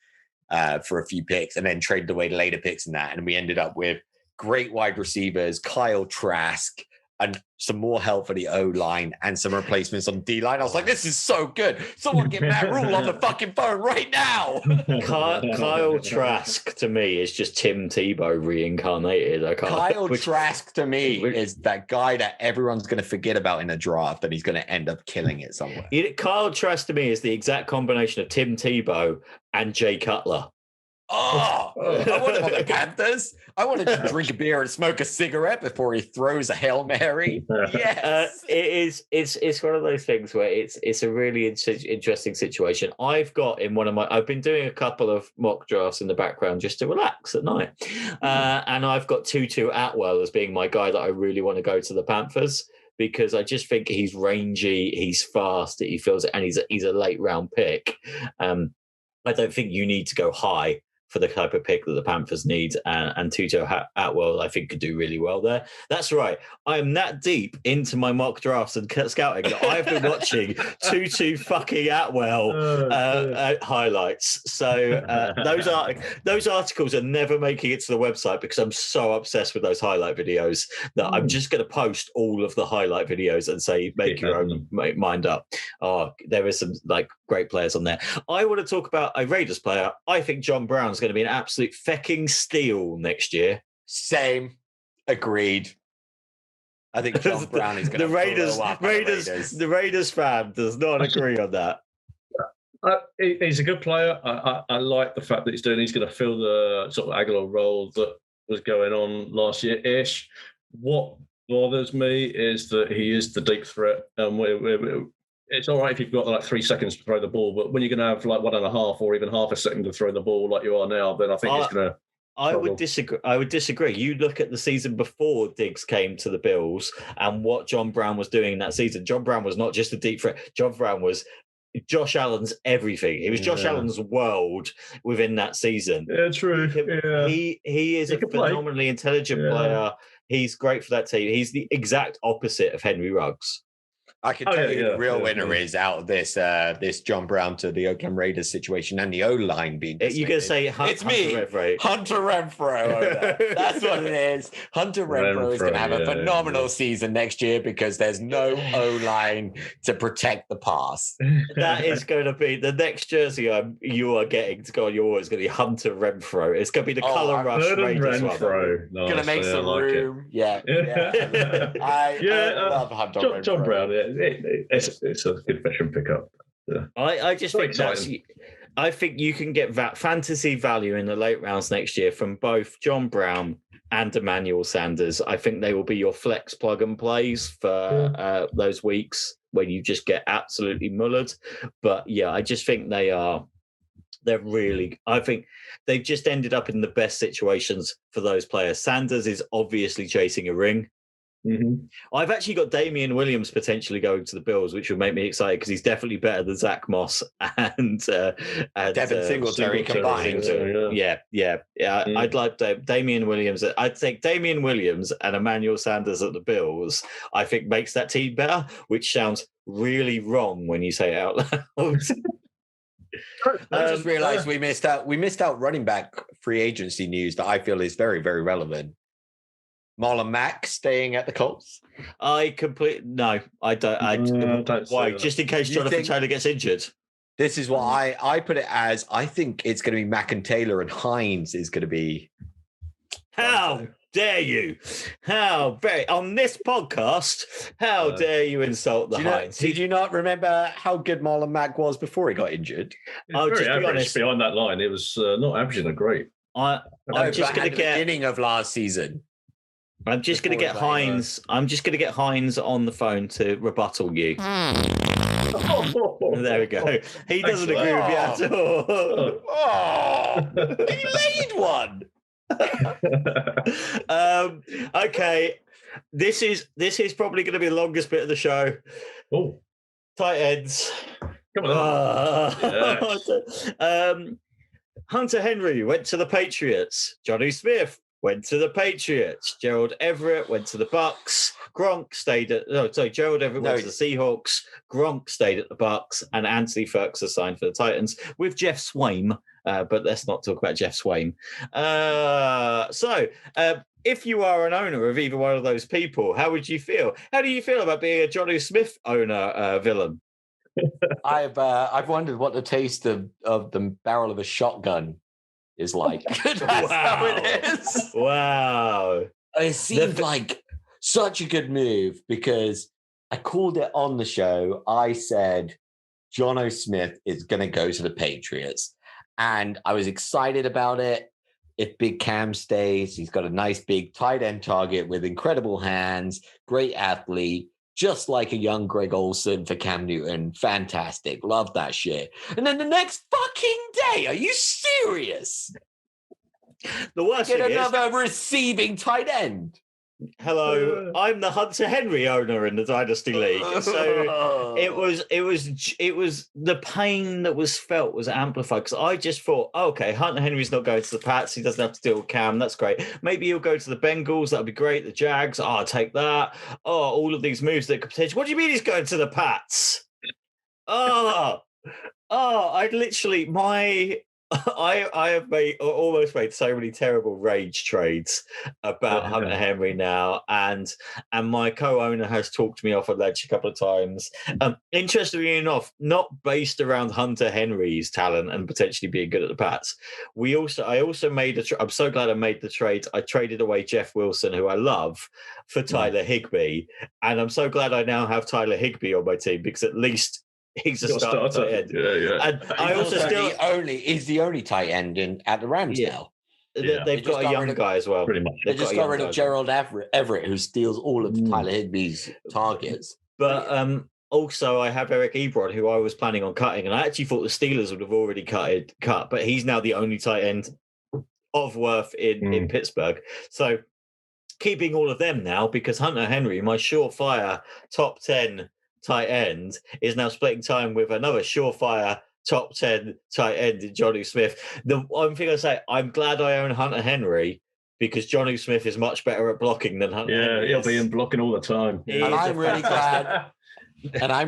for a few picks and then traded away the later picks in that, and we ended up with great wide receivers, Kyle Trask, and some more help for the O-line and some replacements on D-line. I was like, this is so good. Someone get Matt Rule on the fucking phone right now. Kyle Trask, to me, is just Tim Tebow reincarnated. Kyle Trask, to me, is that guy that everyone's going to forget about in a draft, and he's going to end up killing it somewhere. Kyle Trask, to me, is the exact combination of Tim Tebow and Jay Cutler. I want him on the Panthers. I want him to drink a beer and smoke a cigarette before he throws a Hail Mary. Yes. It's one of those things where it's a really interesting situation. I've been doing a couple of mock drafts in the background just to relax at night. And I've got Tutu Atwell as being my guy that I really want to go to the Panthers, because I just think he's rangy, he's fast, he feels it, and he's a late round pick. I don't think you need to go high for the type of pick that the Panthers need, and Tutu Atwell, I think, could do really well there. That's right. I am that deep into my mock drafts and scouting that I've been watching Tutu fucking Atwell highlights. So those articles are never making it to the website because I'm so obsessed with those highlight videos that I'm just going to post all of the highlight videos and say, make your own mind up. Oh, there is some great players on there. I want to talk about a Raiders player. I think John Brown's going to be an absolute fecking steal next year. Same. Agreed. I think John Brown is going to The Raiders fan does not agree on that. He's a good player. I like the fact that he's going to fill the sort of Aguilar role that was going on last year-ish. What bothers me is that he is the deep threat. It's all right if you've got 3 seconds to throw the ball, but when you're going to have 1.5 or even half a second to throw the ball like you are now, then I think it's going to. I would disagree. You look at the season before Diggs came to the Bills and what John Brown was doing in that season. John Brown was not just a deep threat. John Brown was Josh Allen's everything. He was Josh Allen's world within that season. Yeah, true. He is a phenomenally intelligent player. He's great for that team. He's the exact opposite of Henry Ruggs. I can tell you the real winner is out of this John Brown to the Oakland Raiders situation and the O-line being dismissed. You're going to say it's me, Hunter Renfrow. That's what it is. Hunter Renfrow is going to have a phenomenal season next year because there's no O-line to protect the pass. That is going to be the next jersey you are getting to go on your wall. Is going to be Hunter Renfrow. It's going to be the color rush Raiders Renfrow. Nice. Going to make some room. I love Hunter Renfrow. John Brown, it's a good veteran pickup. Yeah. I just think I think you can get fantasy value in the late rounds next year from both John Brown and Emmanuel Sanders. I think they will be your flex plug and plays for those weeks when you just get absolutely mullered. But I just think I think they've just ended up in the best situations for those players. Sanders is obviously chasing a ring. I've actually got Damian Williams potentially going to the Bills, which would make me excited because he's definitely better than Zach Moss and Devin Singletary combined. Yeah. I'd like Damian Williams. I'd take Damian Williams and Emmanuel Sanders at the Bills. I think makes that team better, which sounds really wrong when you say it out loud. I just realized we missed out running back free agency news that I feel is very, very relevant. Marlon Mack staying at the Colts? I don't. Why? Just in case Jonathan Taylor gets injured. This is what I put it as. I think it's going to be Mack and Taylor, and Hines is going to be. How dare you? On this podcast? How dare you insult the Hines? Did you not remember how good Marlon Mack was before he got injured? Oh, just be honest. Behind that line, it was not averaging a great. I'm just going to get beginning of last season. I'm just going to get Hines. I'm just going to get Hines on the phone to rebuttal you. There we go. He doesn't agree with you at all. He laid one. Okay. This is probably going to be the longest bit of the show. Oh, tight ends. Come on. Hunter Henry went to the Patriots. Jonnu Smith went to the Patriots. Gerald Everett went to the Bucks. Gerald Everett went to the Seahawks. Gronk stayed at the Bucks, and Anthony Ferguson signed for the Titans with Jeff Swaim. But let's not talk about Jeff Swaim. If you are an owner of either one of those people, how would you feel? How do you feel about being a Jonnu Smith owner, Villain? I've wondered what the taste of the barrel of a shotgun is like. That's how it is. Wow. It seemed like such a good move because I called it on the show. I said Jonnu Smith is going to go to the Patriots. And I was excited about it. If Big Cam stays, he's got a nice big tight end target with incredible hands, great athlete, just like a young Greg Olsen for Cam Newton. Fantastic. Love that shit. And then the next fucking day, are you serious? The worst Get thing another receiving tight end. Hello, I'm the Hunter Henry owner in the Dynasty League. So it was the pain that was felt was amplified because I just thought, okay, Hunter Henry's not going to the Pats. He doesn't have to deal with Cam. That's great. Maybe he'll go to the Bengals. That'll be great. The Jags. I'll take that. All of these moves that could potentially. What do you mean he's going to the Pats? I literally I have almost made so many terrible rage trades about Hunter Henry now, and my co-owner has talked me off a ledge a couple of times. Interestingly enough, not based around Hunter Henry's talent and potentially being good at the Pats. I also made I'm so glad I made the trade. I traded away Jeff Wilson, who I love, for Tyler Higbee, and I'm so glad I now have Tyler Higbee on my team because at least he's a starter tight end. Yeah. And I also he's the only tight end at the Rams now. They've got a young guy as well. Pretty much. They just got rid of Gerald Everett, who steals all of Tyler Higbee's targets. But also I have Eric Ebron, who I was planning on cutting, and I actually thought the Steelers would have already cut, but he's now the only tight end of worth in Pittsburgh. So keeping all of them now because Hunter Henry, my surefire top 10 tight end, is now splitting time with another surefire top 10 tight end in Jonnu Smith. The one thing I say, I'm glad I own Hunter Henry because Jonnu Smith is much better at blocking than Hunter Henry. He'll be in blocking all the time. And I'm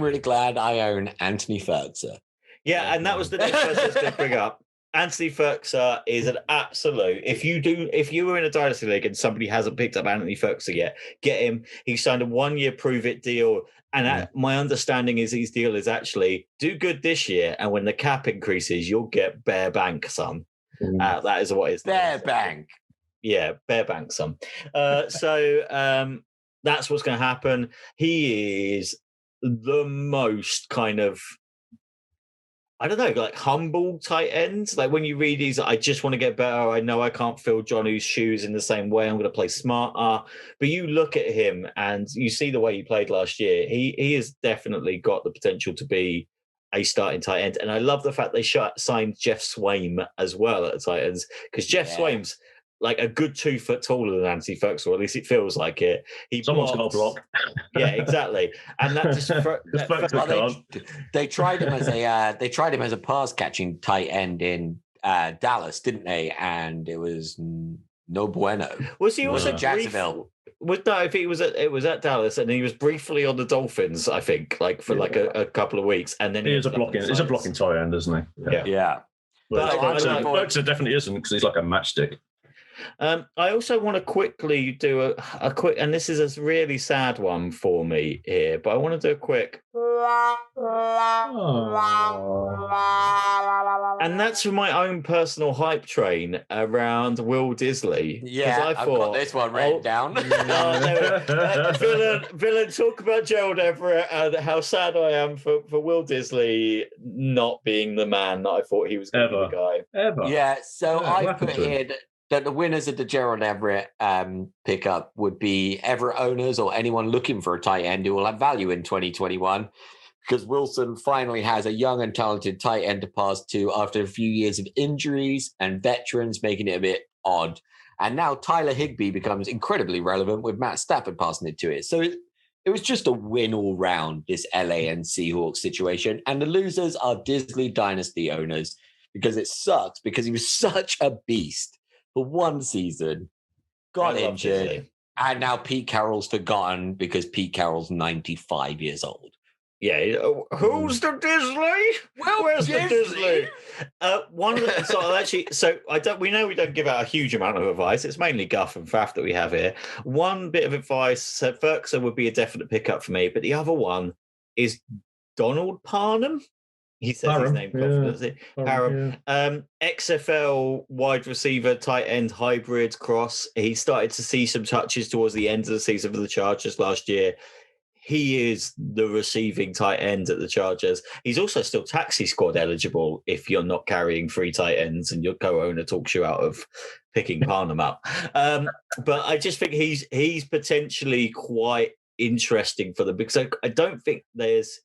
really glad I own Anthony Ferguson. Yeah, and that was the next person I was going to bring up. Anthony Ferguson is an absolute. If you were in a Dynasty League and somebody hasn't picked up Anthony Ferguson yet, get him. He signed a 1-year prove-it deal. And my understanding is his deal is actually do good this year, and when the cap increases, you'll get bare bank, son. That is what it's bare bank. Yeah, bare bank, son. So that's what's going to happen. He is the most kind of, I don't know, like humble tight ends. Like when you read these, I just want to get better. I know I can't fill Jonnu's shoes in the same way. I'm going to play smarter. But you look at him and you see the way he played last year. He has definitely got the potential to be a starting tight end. And I love the fact they signed Jeff Swaim as well at the Titans because Jeff Swaim's like a good 2 foot taller than Anthony Ferguson, or at least it feels like it. Someone's got a block. Yeah, exactly. And that just they tried him as a pass catching tight end in Dallas, didn't they? And it was no bueno. Was he also Jacksonville? I think it was at Dallas, and he was briefly on the Dolphins. I think for a couple of weeks, and then he's a blocking tight end, isn't he? Yeah. But Ferguson definitely isn't, because he's like a matchstick. I also want to quickly do a quick, and this is a really sad one for me here, but I want to do a quick. And that's for my own personal hype train around Will Disley. Yeah, I've got this one written down. Villain, talk about Gerald Everett and how sad I am for Will Disley not being the man that I thought he was going to be the guy. Ever. Yeah, so I put here that the winners of the Gerald Everett pickup would be Everett owners or anyone looking for a tight end who will have value in 2021, because Wilson finally has a young and talented tight end to pass to after a few years of injuries and veterans making it a bit odd. And now Tyler Higbee becomes incredibly relevant with Matt Stafford passing it to it. So it was just a win all round, this LA and Seahawks situation. And the losers are Disley Dynasty owners, because it sucks, because he was such a beast for one season, got injured, and now Pete Carroll's forgotten because Pete Carroll's 95 years old. Yeah, who's the Disley? Well, where's the Disley? One of the we know we don't give out a huge amount of advice. It's mainly Guff and Faf that we have here. One bit of advice: Ferguson would be a definite pickup for me, but the other one is Donald Parnum. He says his name confidently. Parham. XFL wide receiver, tight end hybrid cross. He started to see some touches towards the end of the season for the Chargers last year. He is the receiving tight end at the Chargers. He's also still taxi squad eligible if you're not carrying 3 tight ends and your co-owner talks you out of picking Parnum up. But I just think he's potentially quite interesting for them, because I don't think there's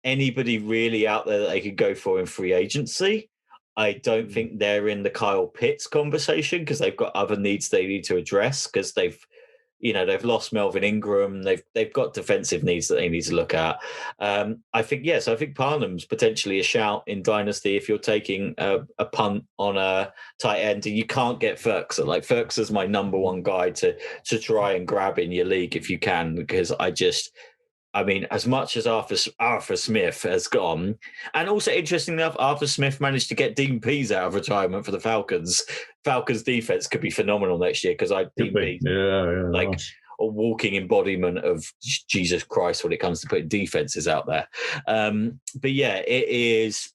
anybody really out there that they could go for in free agency. I don't think they're in the Kyle Pitts conversation, because they've got other needs they need to address, because they've lost Melvin Ingram. They've got defensive needs that they need to look at. I think Parnum's potentially a shout in Dynasty if you're taking a punt on a tight end and you can't get Ferguson. Like, Ferguson's my number one guy to try and grab in your league if you can, because as much as Arthur Smith has gone, and also interestingly enough, Arthur Smith managed to get Dean Pease out of retirement for the Falcons. Falcons defense could be phenomenal next year, because Dean Pease, a walking embodiment of Jesus Christ when it comes to putting defenses out there. But yeah, it is.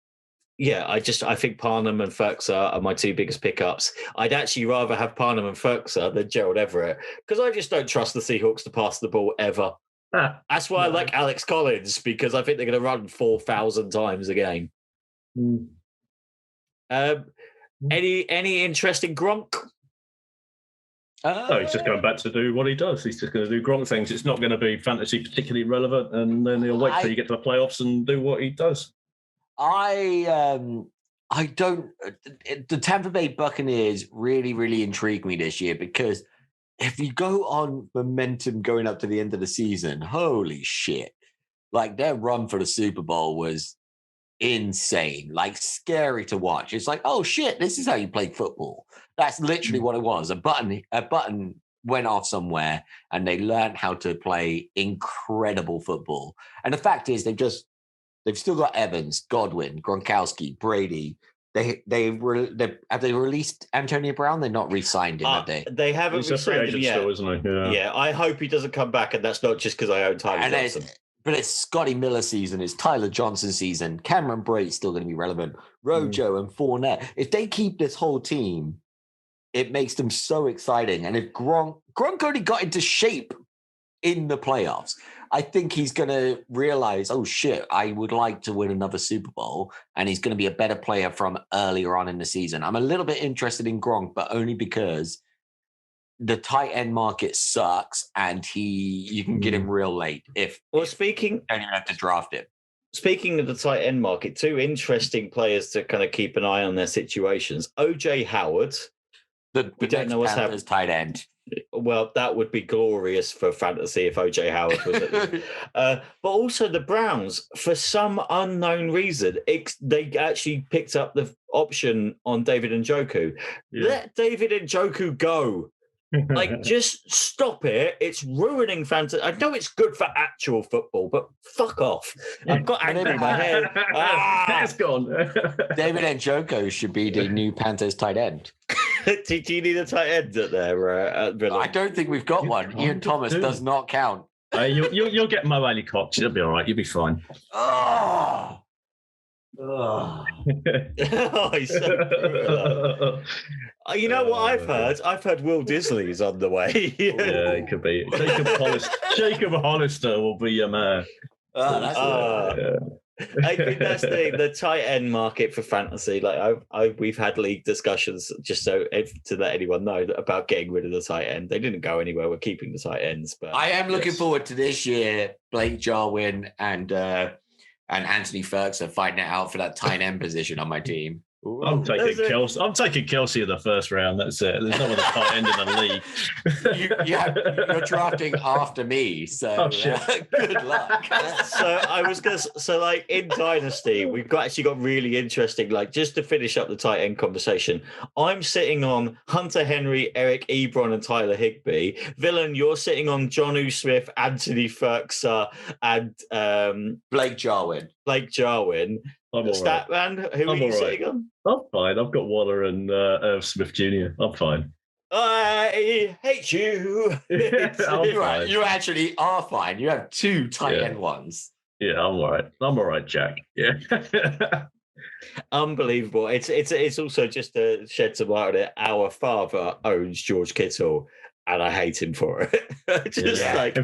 Yeah, I think Parnum and Ferguson are my 2 biggest pickups. I'd actually rather have Parnum and Ferguson than Gerald Everett, because I just don't trust the Seahawks to pass the ball ever. That's why I like Alex Collins, because I think they're going to run 4,000 times a game. Any interesting Gronk? He's just going back to do what he does. He's just going to do Gronk things. It's not going to be fantasy particularly relevant, and then he'll wait till you get to the playoffs and do what he does. I don't. The Tampa Bay Buccaneers really, really intrigue me this year, because if you go on momentum going up to the end of the season, holy shit. Like, their run for the Super Bowl was insane, like scary to watch. It's like, oh shit, this is how you play football. That's literally what it was. A button went off somewhere and they learned how to play incredible football. And the fact is, they've still got Evans, Godwin, Gronkowski, Brady. Have they released Antonio Brown? They're not re-signed him, have they? They haven't re-signed him yet. Still, isn't he? Yeah, I hope he doesn't come back, and that's not just because I own Tyler Johnson. But it's Scotty Miller season, it's Tyler Johnson season. Cameron Brate's still going to be relevant. Rojo and Fournette. If they keep this whole team, it makes them so exciting. And if Gronk only got into shape in the playoffs, I think he's going to realize, oh shit, I would like to win another Super Bowl, and he's going to be a better player from earlier on in the season. I'm a little bit interested in Gronk, but only because the tight end market sucks, and you can get him real late if you don't even have to draft him. Speaking of the tight end market, 2 interesting players to kind of keep an eye on their situations. OJ Howard, The We don't know what's Panthers tight end. Well, that would be glorious for fantasy if OJ Howard was at this. But also the Browns, for some unknown reason, they actually picked up the option on David Njoku. Yeah. Let David Njoku go. Like, just stop it. It's ruining fantasy. I know it's good for actual football, but fuck off. I've got anger in my head. It's gone. David Njoku should be the new Panthers tight end. Do you need a tight end at there, I don't think we've got one. Ian Thomas does not count. You'll get Mo Ali Cox. You'll be all right. You'll be fine. Oh. Oh, he's so brutal. You know what I've heard? I've heard Will Disley's on the way. Yeah, it could be. Jacob Hollister will be your man. I think that's the tight end market for fantasy. Like we've had league discussions, just so to let anyone know, about getting rid of the tight end. They didn't go anywhere. We're keeping the tight ends. But I am looking forward to this year. Blake Jarwin and Anthony Ferguson fighting it out for that tight end position on my team. Ooh. I'm taking Kelsey in the first round. That's it. There's no other tight end in the league. You're drafting after me, so good luck. So I was gonna. So like in Dynasty, we've actually got really interesting. Like just to finish up the tight end conversation, I'm sitting on Hunter Henry, Eric Ebron, and Tyler Higbee. Villain, you're sitting on Jonnu Smith, Anthony Ferguson, and Blake Jarwin. I'm all Statman, who are you sitting on? I'm fine. I've got Waller and Smith Jr. I'm fine. I hate you. You actually are fine. You have two tight end ones. Yeah, I'm all right. I'm all right, Jack. Yeah. Unbelievable. It's also just to shed some light on it. Our father owns George Kittle, and I hate him for it. In fact,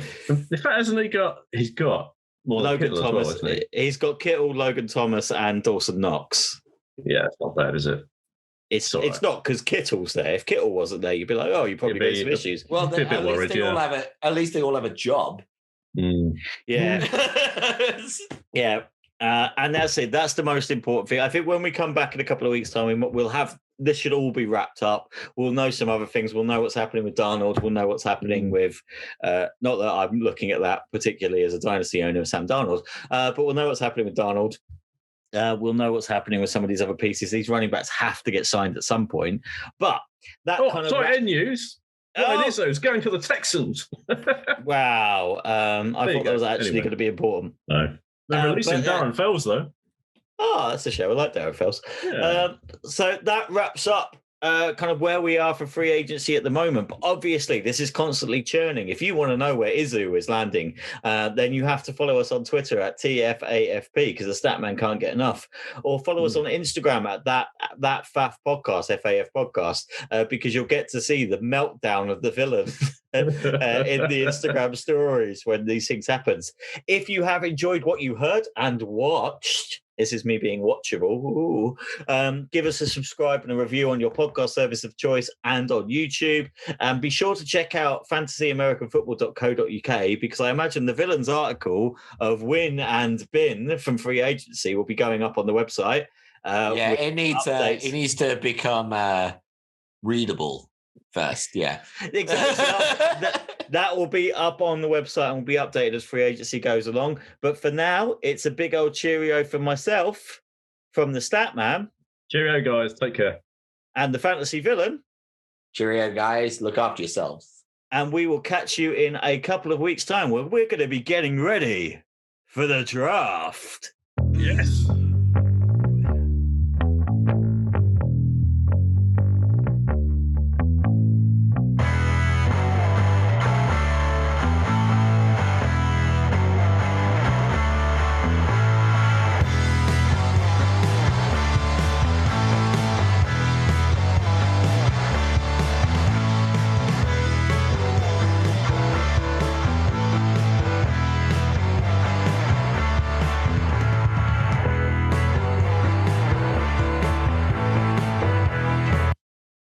hasn't he got? He's got. Logan Thomas. Well, he's got Kittle, Logan Thomas, and Dawson Knox. Yeah, it's not bad, is it? It's not because Kittle's there. If Kittle wasn't there, you'd be like, oh, you probably got some issues. Well, at least they all have a job. Mm. Yeah, yeah. And that's it. That's the most important thing. I think when we come back in a couple of weeks' time, we'll have this should all be wrapped up. We'll know some other things. We'll know what's happening with Darnold. We'll know what's happening with, not that I'm looking at that particularly as a dynasty owner of Sam Darnold, but we'll know what's happening with Darnold. We'll know what's happening with some of these other pieces. These running backs have to get signed at some point. But that end news. It's going to the Texans. Wow. I thought that was actually going to be important. No. They're releasing Darren Fells, though. Oh, that's a show. I like Darren Fells. Yeah. So that wraps up kind of where we are for free agency at the moment. But obviously, this is constantly churning. If you want to know where Izu is landing, then you have to follow us on Twitter at TFAFP because the Statman can't get enough. Or follow us on Instagram at that FAF podcast, FAF podcast, because you'll get to see the meltdown of the villain in the Instagram stories when these things happen. If you have enjoyed what you heard and watched, this is me being watchable. Give us a subscribe and a review on your podcast service of choice and on YouTube. And be sure to check out fantasyamericanfootball.co.uk because I imagine the villain's article of Win and Bin from free agency will be going up on the website. It needs to become readable first. Yeah, exactly. That will be up on the website and will be updated as free agency goes along. But for now, it's a big old cheerio from myself, from the Statman. Cheerio, guys. Take care. And the fantasy villain. Cheerio, guys. Look after yourselves. And we will catch you in a couple of weeks' time where we're going to be getting ready for the draft. Yes.